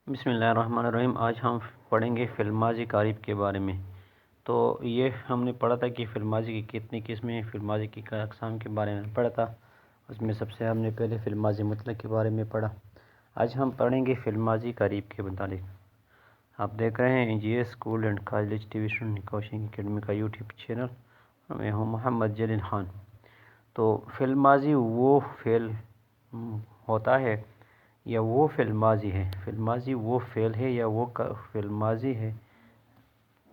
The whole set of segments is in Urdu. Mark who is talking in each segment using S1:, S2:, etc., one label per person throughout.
S1: بسم اللہ الرحمن الرحیم۔ آج ہم پڑھیں گے فعل ماضی قریب کے بارے میں۔ تو یہ ہم نے پڑھا تھا کہ فعل ماضی کی کتنی قسمیں ہیں، فعل ماضی کی اقسام کے بارے میں پڑھا تھا۔ اس میں سب سے ہم نے پہلے فعل ماضی مطلق کے بارے میں پڑھا۔ آج ہم پڑھیں گے فعل ماضی قریب کے متعلق۔ آپ دیکھ رہے ہیں G S school and college T V student coaching academy کا یوٹیوب چینل۔ میں ہوں محمد جلیل خان۔ تو فعل ماضی وہ فعل ہوتا ہے یا وہ فعل ماضی ہے، فعل ماضی وہ فعل ہے یا وہ فعل ماضی ہے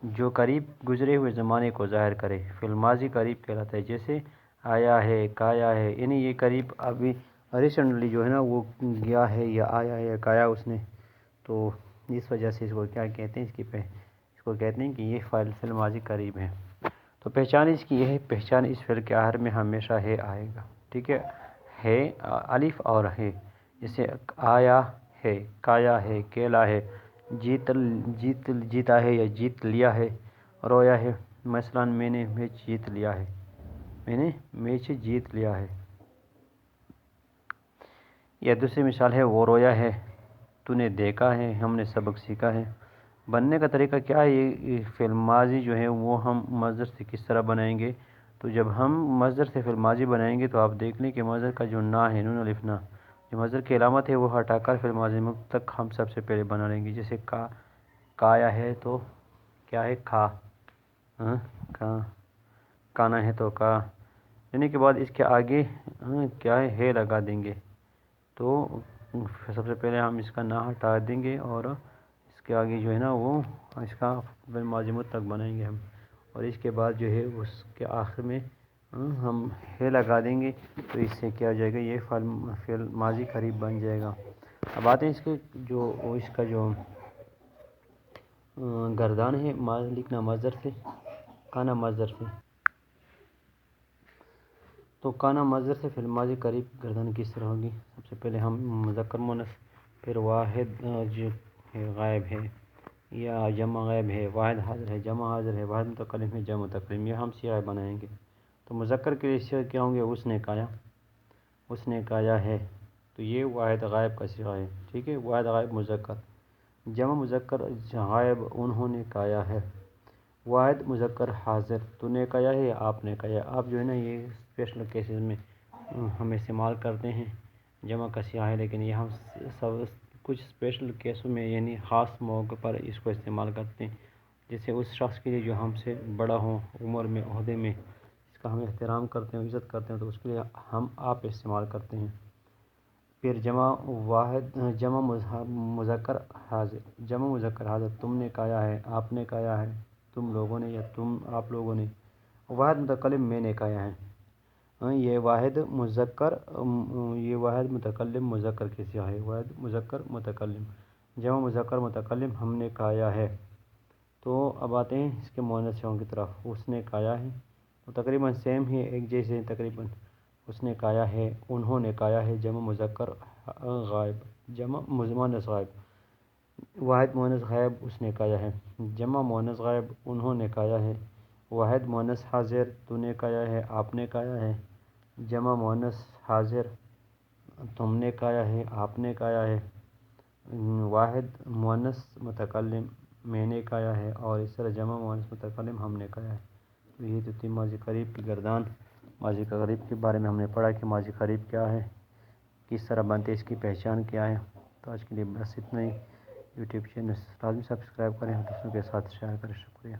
S1: جو قریب گزرے ہوئے زمانے کو ظاہر کرے، فعل ماضی قریب کہلاتا ہے۔ جیسے آیا ہے، کایا ہے، یعنی یہ قریب ابھی ریسنٹلی جو ہے نا وہ گیا ہے یا آیا ہے یا کایا اس نے، تو اس وجہ سے اس کو کیا کہتے ہیں، اس کو کہتے ہیں کہ یہ فعل ماضی قریب ہے۔ تو پہچان اس کی یہ ہے، پہچان اس فعل کے آخر میں ہمیشہ ہے آئے گا، ٹھیک ہے الف اور ہے۔ جیسے آیا ہے، کایا ہے، کھیلا ہے، جیتا ہے یا جیت لیا ہے، رویا ہے۔ مثلا میں نے میچ جیت لیا ہے، میں نے میچ جیت لیا ہے۔ یا دوسری مثال ہے وہ رویا ہے، تو نے دیکھا ہے، ہم نے سبق سیکھا ہے۔ بننے کا طریقہ کیا ہے، یہ فعل ماضی جو ہے وہ ہم مصدر سے کس طرح بنائیں گے۔ تو جب ہم مصدر سے فعل ماضی بنائیں گے تو آپ دیکھ لیں کہ مصدر کا جو نا ہے، نون الف نا، جو مصدر کی علامت ہے وہ ہٹا کر فعل ماضی مطلق ہم سب سے پہلے بنا لیں گے۔ جیسے کایا ہے تو کیا ہے، کھا، کانا ہے تو کا، یعنی کے بعد اس کے آگے کیا ہے لگا دیں گے۔ تو سب سے پہلے ہم اس کا نا ہٹا دیں گے اور اس کے آگے جو ہے نا وہ اس کا فعل ماضی مطلق بنائیں گے ہم، اور اس کے بعد جو ہے اس کے آخر میں ہم ہے لگا دیں گے، تو اس سے کیا ہو جائے گا، یہ فعل ماضی قریب بن جائے گا۔ اب آتے ہیں اس کے اس کا جو گردان ہے لکھنا مصدر سے، کانا مصدر سے۔ تو کانا مصدر سے فعل ماضی قریب گردان کس طرح ہوگی؟ سب سے پہلے ہم مذکر مؤنث، پھر واحد جو غائب ہے یا جمع غائب ہے، واحد حاضر ہے، جمع حاضر ہے، واحد متکلم ہے، جمع متکلم، یہ ہم صیغہ بنائیں گے۔ تو مذکر کے لیے صیغے کیا ہوں گے، اس نے کایا، اس نے کایا ہے، تو یہ واحد غائب کا صیغہ ہے، ٹھیک ہے، واحد غائب مذکر۔ جمع مذکر غائب، انہوں نے کایا ہے۔ واحد مذکر حاضر، تو نے کایا ہے یا آپ نے کایا۔ آپ جو ہے نا یہ اسپیشل کیسز میں ہم استعمال کرتے ہیں، جمع کا صیغہ ہے، لیکن یہ ہم کچھ اسپیشل کیسوں میں یعنی خاص موقع پر اس کو استعمال کرتے ہیں۔ جیسے اس شخص کے لیے جو ہم سے بڑا ہوں عمر میں، عہدے میں، اس کا ہم احترام کرتے ہیں، عزت کرتے ہیں، تو اس کے لیے ہم آپ استعمال کرتے ہیں۔ پھر جمع مذکر حاضر، جمع مذکر حاضر، تم نے کایا ہے، آپ نے کایا ہے، تم لوگوں نے یا آپ لوگوں نے۔ واحد متکلم، میں نے کایا ہے۔ یہ واحد متکلم مذکر کی صیغہ ہے، واحد مذکر متکلم۔ جمع مذکر متکلم، ہم نے کایا ہے۔ تو اب آتے ہیں اس کے مؤنث صیغوں کی طرف۔ اس نے کایا ہے، تو تقریباً سیم ہی ایک جیسے ہیں تقریباً۔ اس نے کایا ہے، انہوں نے کایا ہے، جمع مذکر غائب، جمع مؤنث غائب۔ واحد مؤنث غائب، اس نے کایا ہے، جمع مؤنث غائب، انہوں نے کایا ہے۔ واحد مؤنث حاضر، تو نے کایا ہے، آپ نے کایا ہے، جمع مؤنث حاضر، تم نے کایا ہے، آپ نے کایا ہے۔ واحد مؤنث متکلم، میں نے کایا ہے، اور اس طرح جمع مؤنث متکلم، ہم نے کایا ہے۔ تو یہ تو ماضی قریب کی گردان، ماضی قریب کے بارے میں ہم نے پڑھا کہ ماضی قریب کیا ہے، کس طرح بنتے، اس کی پہچان کیا ہے۔ تو آج کے لیے بس اتنا ہی۔ یوٹیوب چینل لازمی سبسکرائب کریں، دوستوں کے ساتھ شیئر کریں، شکریہ۔